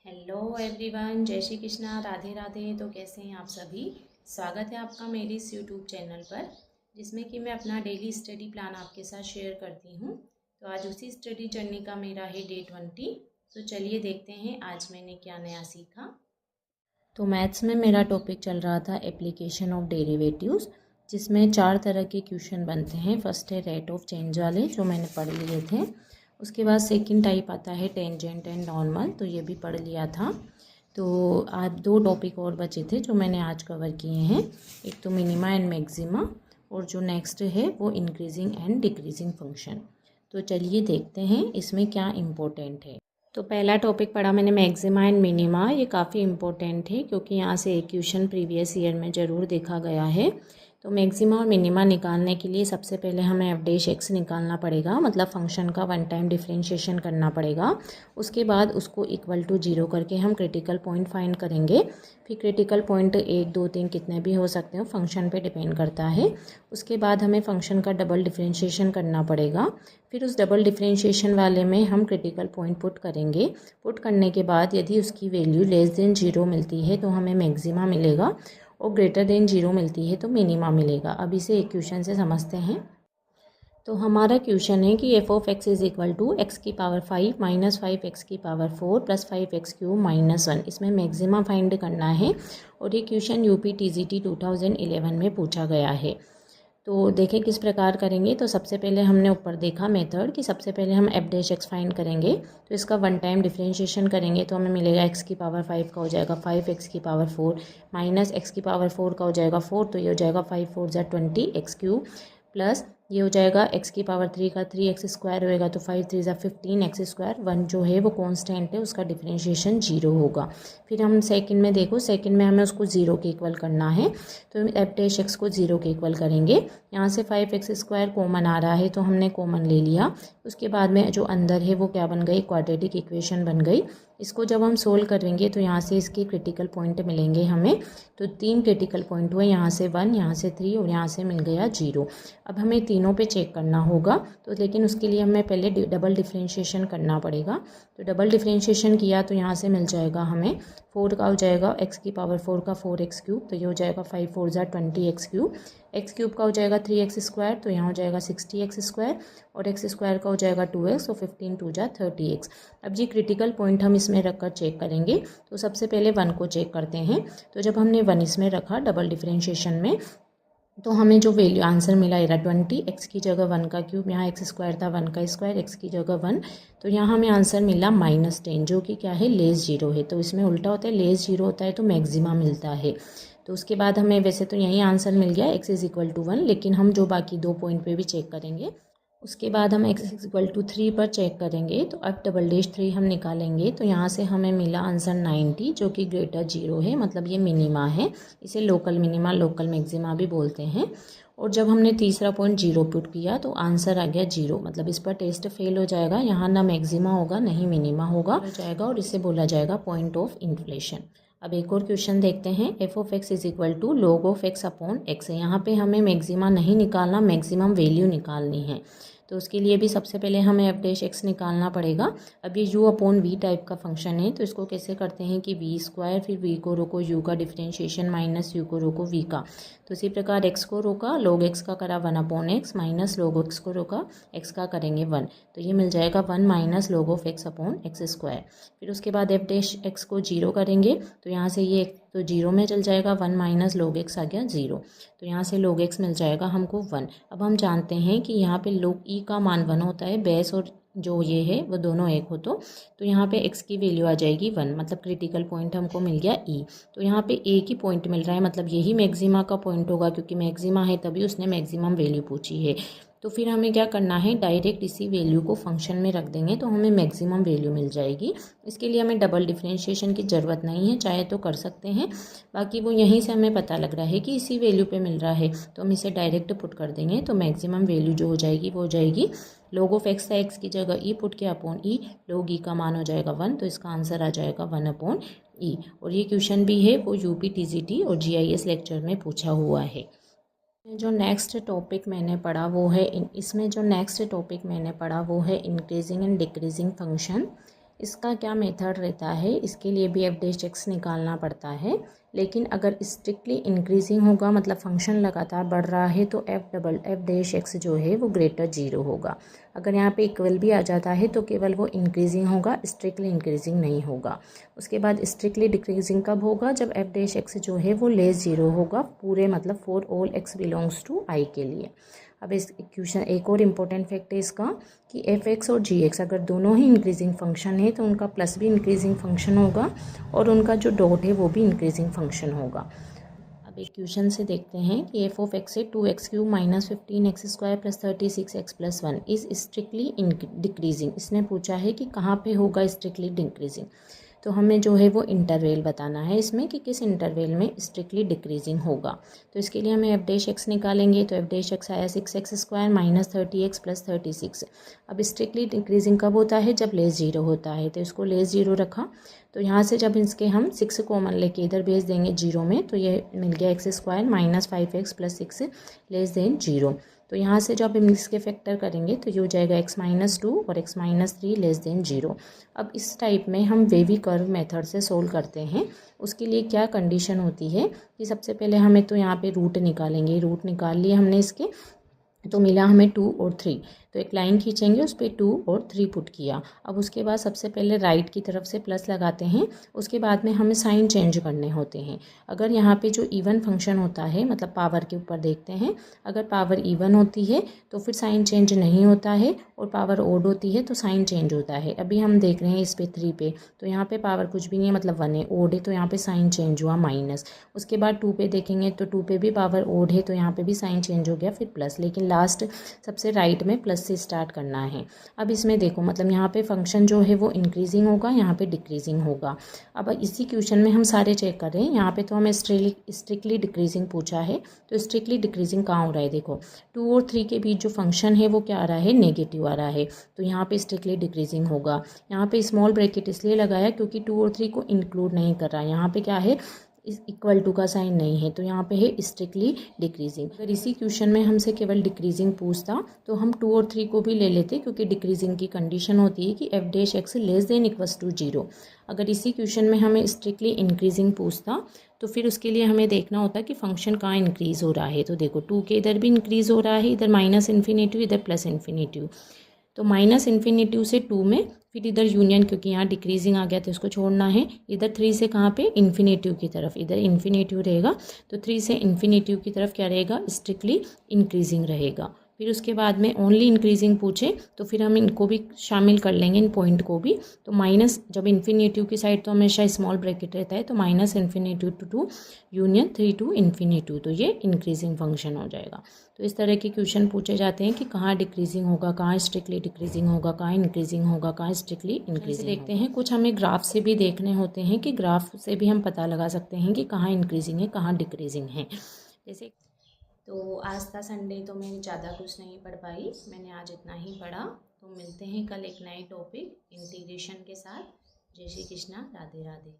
Hello everyone, जय श्री कृष्णा, राधे राधे। तो कैसे हैं आप सभी। स्वागत है आपका मेरे इस यूट्यूब चैनल पर, जिसमें कि मैं अपना डेली स्टडी प्लान आपके साथ शेयर करती हूं। तो आज उसी स्टडी जर्नी का मेरा है डे 20। तो चलिए देखते हैं आज मैंने क्या नया सीखा। तो मैथ्स में मेरा टॉपिक चल रहा था एप्लीकेशन ऑफ डेरिवेटिव्स, जिसमें 4 तरह के क्वेश्चन बनते हैं। फर्स्ट है रेट ऑफ चेंज वाले, जो मैंने पढ़ लिए थे। उसके बाद सेकंड टाइप आता है टेंजेंट एंड नॉर्मल, तो ये भी पढ़ लिया था। तो आज 2 टॉपिक और बचे थे जो मैंने आज कवर किए हैं। एक तो मिनिमा एंड मैक्सिमा, और जो नेक्स्ट है वो इंक्रीजिंग एंड डिक्रीजिंग फंक्शन। तो चलिए देखते हैं इसमें क्या इम्पोर्टेंट है। तो पहला टॉपिक पढ़ा मैंने मैक्सिमा एंड मिनिमा। ये काफ़ी इंपॉर्टेंट है क्योंकि यहाँ से एक क्वेश्चन प्रीवियस ईयर में ज़रूर देखा गया है। तो मैक्सिमा और मिनिमा निकालने के लिए सबसे पहले हमें एफ डैश एक्स निकालना पड़ेगा, मतलब फंक्शन का वन टाइम डिफरेंशिएशन करना पड़ेगा। उसके बाद उसको इक्वल टू 0 करके हम क्रिटिकल पॉइंट फाइंड करेंगे। फिर क्रिटिकल पॉइंट 1 2 3 कितने भी हो सकते हो, फंक्शन पे डिपेंड करता है। उसके बाद हमें फंक्शन का डबल डिफरेंशिएशन करना पड़ेगा। फिर उस डबल डिफरेंशिएशन वाले में हम क्रिटिकल पॉइंट पुट करेंगे। पुट करने के बाद यदि उसकी वैल्यू लेस देन 0 मिलती है तो हमें मैक्सिमा मिलेगा, और ग्रेटर देन 0 मिलती है तो मिनिमा मिलेगा। अब इसे एक क्वेश्चन से समझते हैं। तो हमारा क्वेश्चन है कि F of X is equal to X की पावर 5 माइनस 5 एक्स की power 4 plus 5 X cube minus 1। इसमें मैक्सिमा फाइंड करना है, और ये क्वेश्चन यूपी टीजीटी 2011 में पूछा गया है। तो देखें किस प्रकार करेंगे। तो सबसे पहले हमने ऊपर देखा मेथड कि सबसे पहले हम एफ डैश एक्स फाइंड करेंगे। तो इसका वन टाइम डिफरेंशिएशन करेंगे तो हमें मिलेगा एक्स की पावर 5 का हो जाएगा 5 एक्स की पावर 4 माइनस एक्स की पावर 4 का हो जाएगा 4, तो ये हो जाएगा 5 4 जा 20 एक्स क्यूब, प्लस ये हो जाएगा एक्स की पावर 3 का 3 एक्स स्क्वायर होएगा तो 5 3 जा 15 एक्स स्क्वायर। 1 जो है वो कांस्टेंट है, उसका डिफरेंशिएशन 0 होगा। फिर हम सेकंड में देखो, सेकंड में हमें उसको 0 के इक्वल करना है। तो एफ डैश एक्स को 0 के इक्वल करेंगे। यहाँ से 5 एक्स स्क्वायर कॉमन आ रहा है तो हमने कॉमन ले लिया। उसके बाद में जो अंदर है वो क्या बन गई, क्वाड्रेटिक इक्वेशन बन गई। इसको जब हम सोल्व करेंगे तो यहाँ से इसके क्रिटिकल पॉइंट मिलेंगे हमें। तो 3 क्रिटिकल पॉइंट हुए, यहाँ से 1, यहाँ से 3 और यहाँ से मिल गया 0। अब हमें तीनों पे चेक करना होगा, तो लेकिन उसके लिए हमें पहले डबल डिफरेंशिएशन करना पड़ेगा। तो डबल डिफरेंशिएशन किया तो यहाँ से मिल जाएगा हमें 4 का हो जाएगा एक्स की पावर 4 का 4 एक्स क्यूब, तो ये हो जाएगा 5 4 जा 20 एक्स क्यूब। एक्स क्यूब का हो जाएगा 3 एक्स स्क्वायर, तो यहाँ हो जाएगा 60 एक्स स्क्वायर, और एक्स स्क्वायर का हो जाएगा 2 एक्स, तो 15 2 जा 30 एक्स। अब जी क्रिटिकल पॉइंट हम इसमें रखकर चेक करेंगे। तो सबसे पहले 1 को चेक करते हैं। तो जब हमने 1 इसमें रखा डबल डिफरेंशिएशन में, तो हमें जो वैल्यू आंसर मिला era 20, एक्स की जगह 1 का क्यूब, यहाँ एक्स स्क्वायर था 1 का स्क्वायर, एक्स की जगह 1, तो यहाँ हमें आंसर मिला -10, जो कि क्या है, लेस 0 है। तो इसमें उल्टा होता है, लेस 0 होता है तो मैक्सिमा मिलता है। तो उसके बाद हमें वैसे तो यही आंसर मिल गया एक्स इज इक्वल टू 1, लेकिन हम जो बाकी 2 पॉइंट पे भी चेक करेंगे। उसके बाद हम एक्स इक्वल टू 3 पर चेक करेंगे। तो अब डबल डैश 3 हम निकालेंगे तो यहाँ से हमें मिला आंसर 90, जो कि ग्रेटर 0 है, मतलब ये मिनिमा है। इसे लोकल मिनिमा लोकल मैक्सिमा भी बोलते हैं। और जब हमने तीसरा पॉइंट 0 पुट किया तो आंसर आ गया 0, मतलब इस पर टेस्ट फेल हो जाएगा। यहाँ ना मैक्सिमा होगा ना ही मिनिमा होगा हो जाएगा, और इसे बोला जाएगा पॉइंट ऑफ इन्फ्लेशन। अब एक और क्वेश्चन देखते हैं। F of X is equal to log of X upon X है। यहाँ पे हमें मैक्सिमा नहीं निकालना, मैक्सिमम वैल्यू निकालनी है। तो उसके लिए भी सबसे पहले हमें एफ डैश एक्स निकालना पड़ेगा। अब ये u अपॉन वी टाइप का फंक्शन है, तो इसको कैसे करते हैं कि वी स्क्वायर, फिर v को रोको u का डिफरेंशिएशन माइनस u को रोको v का। तो इसी प्रकार x को रोका, log x का करा 1 upon x, minus log x को रोका, x का करेंगे 1, तो ये मिल जाएगा 1 minus log of x upon x square. फिर उसके बाद एफ डैश एक्स को 0 करेंगे तो यहाँ से ये तो 0 में चल जाएगा, 1 माइनस log x आ गया 0, तो यहाँ से log x मिल जाएगा हमको 1। अब हम जानते हैं कि यहाँ पे log e का मान 1 होता है, बेस और जो ये है वो दोनों एक हो। तो यहाँ पे x की वैल्यू आ जाएगी 1, मतलब क्रिटिकल पॉइंट हमको मिल गया e। तो यहाँ पे एक ही पॉइंट मिल रहा है, मतलब यही मैक्सिमा का पॉइंट होगा, क्योंकि मैक्सिमा है तभी उसने मैक्सिमम वैल्यू पूछी है। तो फिर हमें क्या करना है, डायरेक्ट इसी वैल्यू को फंक्शन में रख देंगे तो हमें मैक्सिमम वैल्यू मिल जाएगी। इसके लिए हमें डबल डिफरेंशिएशन की ज़रूरत नहीं है, चाहे तो कर सकते हैं। बाकी वो यहीं से हमें पता लग रहा है कि इसी वैल्यू पे मिल रहा है, तो हम इसे डायरेक्ट पुट कर देंगे। तो मैक्सिमम वैल्यू जो हो जाएगी वो हो जाएगी log ऑफ एक्स था, एक्स की जगह e पुट किया अपॉन e, log e का मान हो जाएगा 1, तो इसका आंसर आ जाएगा 1 अपॉन e। और ये क्वेश्चन भी है वो यूपी टीजीटी और जीआईएस लेक्चर में पूछा हुआ है। जो नेक्स्ट टॉपिक मैंने पढ़ा वो है इंक्रीजिंग एंड डिक्रीजिंग फंक्शन। इसका क्या मेथड रहता है, इसके लिए भी एफ डैश एक्स निकालना पड़ता है। लेकिन अगर स्ट्रिक्टली इंक्रीजिंग होगा, मतलब फंक्शन लगातार बढ़ रहा है, तो एफ डैश एक्स जो है वो ग्रेटर 0 होगा। अगर यहाँ पे इक्वल भी आ जाता है तो केवल वो इंक्रीजिंग होगा, स्ट्रिक्टली इंक्रीजिंग नहीं होगा। उसके बाद स्ट्रिक्टली डिक्रीजिंग कब होगा, जब एफ डैश एक्स जो है वो लेस 0 होगा, पूरे मतलब for all X belongs to I के लिए। अब इस इक्वेशन एक और इम्पोर्टेंट फैक्ट है इसका कि एफ एक्स और जी एक्स अगर दोनों ही इंक्रीजिंग फंक्शन है तो उनका प्लस भी इंक्रीजिंग फंक्शन होगा और उनका जो डॉट है वो भी इंक्रीजिंग फंक्शन होगा। अब इक्वेशन से देखते हैं कि एफ ऑफ एक्स है 2x³ minus 15x² plus 36x plus 1 is strictly decreasing. इसने पूछा है कि कहाँ पे होगा स्ट्रिक्टली डिक्रीजिंग, तो हमें जो है वो इंटरवल बताना है इसमें कि किस इंटरवल में स्ट्रिक्टली डिक्रीजिंग होगा। तो इसके लिए हमें एफ डैश एक्स निकालेंगे। तो एफ डैश एक्स आया 6x² माइनस 30x प्लस 36। अब स्ट्रिक्टली डिक्रीजिंग कब होता है, जब लेस 0 होता है, तो इसको लेस 0 रखा। तो यहाँ से जब इसके हम 6 कॉमन लेके इधर भेज देंगे 0 में, तो ये मिल गया x² minus 5x plus 6 less than 0। तो यहाँ से जब हम इसके फैक्टर करेंगे तो ये हो जाएगा x-2 और x-3 लेस देन 0। अब इस टाइप में हम वेवी कर्व मेथड से सोल्व करते हैं। उसके लिए क्या कंडीशन होती है कि सबसे पहले हमें तो यहाँ पे रूट निकालेंगे। रूट निकाल लिए हमने इसके, तो मिला हमें 2 और 3, तो एक लाइन खींचेंगे, उस पर 2 और 3 पुट किया। अब उसके बाद सबसे पहले राइट की तरफ से प्लस लगाते हैं, उसके बाद में हमें साइन चेंज करने होते हैं। अगर यहाँ पे जो इवन फंक्शन होता है, मतलब पावर के ऊपर देखते हैं, अगर पावर इवन होती है तो फिर साइन चेंज नहीं होता है, और पावर ओड होती है तो साइन चेंज होता है। अभी हम देख रहे हैं इस पे 3 पे, तो यहाँ पे पावर कुछ भी नहीं है, मतलब 1 है, ओड है, तो यहाँ पे साइन चेंज हुआ माइनस। उसके बाद 2 पे देखेंगे तो 2 पे भी पावर ओड है, तो यहाँ पे भी साइन चेंज हो गया, फिर प्लस। लेकिन लास्ट सबसे राइट में प्लस से स्टार्ट करना है। अब इसमें देखो, मतलब यहाँ पे फंक्शन जो है वो इंक्रीजिंग होगा, यहाँ पे डिक्रीजिंग होगा। अब इसी क्वेश्चन में हम सारे चेक कर रहे हैं। यहाँ पे तो हमें स्ट्रिक्टली डिक्रीजिंग पूछा है, तो स्ट्रिक्टली डिक्रीजिंग कहाँ हो रहा है, देखो 2 और 3 के बीच जो फंक्शन है वो क्या आ रहा है, नेगेटिव आ रहा है, तो यहाँ पे स्ट्रिक्टली डिक्रीजिंग होगा। यहाँ पे स्मॉल ब्रैकेट इसलिए लगाया क्योंकि 2 और 3 को इंक्लूड नहीं कर रहा है, यहाँ पे क्या है, इक्वल टू का साइन नहीं है, तो यहाँ पे है स्ट्रिक्टली डिक्रीजिंग। अगर इसी क्वेश्चन में हमसे केवल डिक्रीजिंग पूछता तो हम 2 और 3 को भी ले लेते, क्योंकि डिक्रीजिंग की कंडीशन होती है कि F dash X less than equals to 0। अगर इसी क्वेश्चन में हमें स्ट्रिक्टली इंक्रीजिंग पूछता तो फिर उसके लिए हमें देखना होता कि फंक्शन कहाँ इंक्रीज हो रहा है। तो देखो 2 के इधर भी इंक्रीज हो रहा है, इधर माइनस इन्फिनेटिव, इधर प्लस इन्फिनेटिव, तो माइनस इन्फिनेटिव से 2 में, फिर इधर यूनियन, क्योंकि यहाँ डिक्रीजिंग आ गया तो इसको छोड़ना है। इधर 3 से कहाँ पे, इन्फिनेटिव की तरफ, इधर इन्फिनेटिव रहेगा, तो 3 से इन्फिनेटिव की तरफ क्या रहेगा, स्ट्रिक्टली इंक्रीजिंग रहेगा। फिर उसके बाद में ओनली इंक्रीजिंग पूछे तो फिर हम इनको भी शामिल कर लेंगे, इन पॉइंट को भी। तो माइनस, जब इन्फिनेटिव की साइड तो हमेशा स्मॉल ब्रैकेट रहता है, तो minus infinitive to 2 union 3 to infinitive, तो ये इंक्रीजिंग फंक्शन हो जाएगा। तो इस तरह के क्वेश्चन पूछे जाते हैं कि कहाँ डिक्रीजिंग होगा, कहाँ स्ट्रिक्टली डिक्रीजिंग होगा, कहाँ इंक्रीजिंग होगा, कहाँ स्ट्रिक्टली इंक्रीजिंग। देखते हैं कुछ हमें ग्राफ से भी देखने होते हैं कि ग्राफ से भी हम पता लगा सकते हैं कि कहाँ इंक्रीजिंग है, कहाँ डिक्रीजिंग है। जैसे तो आज था संडे, तो मैं ज़्यादा कुछ नहीं पढ़ पाई, मैंने आज इतना ही पढ़ा। तो मिलते हैं कल एक नए टॉपिक इंटीग्रेशन के साथ। जय श्री कृष्णा, राधे राधे।